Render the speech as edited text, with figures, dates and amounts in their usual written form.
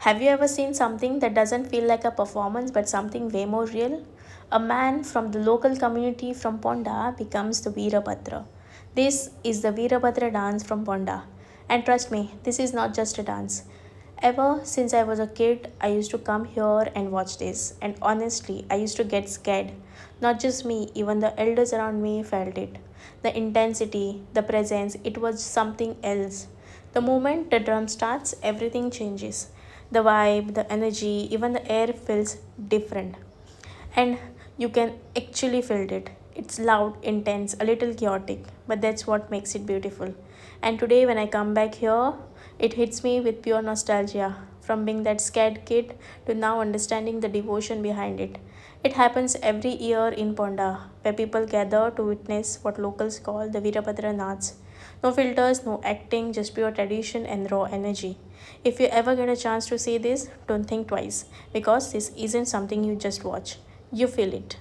Have you ever seen something that doesn't feel like a performance but something way more real? A man from the local community from Ponda becomes the Virabhadra. This is the Virabhadra dance from Ponda. And trust me, this is not just a dance. Ever since I was a kid, I used to come here and watch this. And honestly, I used to get scared. Not just me, even the elders around me felt it. The intensity, the presence, it was something else. The moment the drum starts, everything changes. The vibe, the energy, even the air feels different. And you can actually feel it. It's loud, intense, a little chaotic, but that's what makes it beautiful. And today, when I come back here, it hits me with pure nostalgia from being that scared kid to now understanding the devotion behind it. It happens every year in Ponda, where people gather to witness what locals call the Virabhadra Nats. No filters, no acting, just pure tradition and raw energy. If you ever get a chance to see this, don't think twice because this isn't something you just watch, you feel it.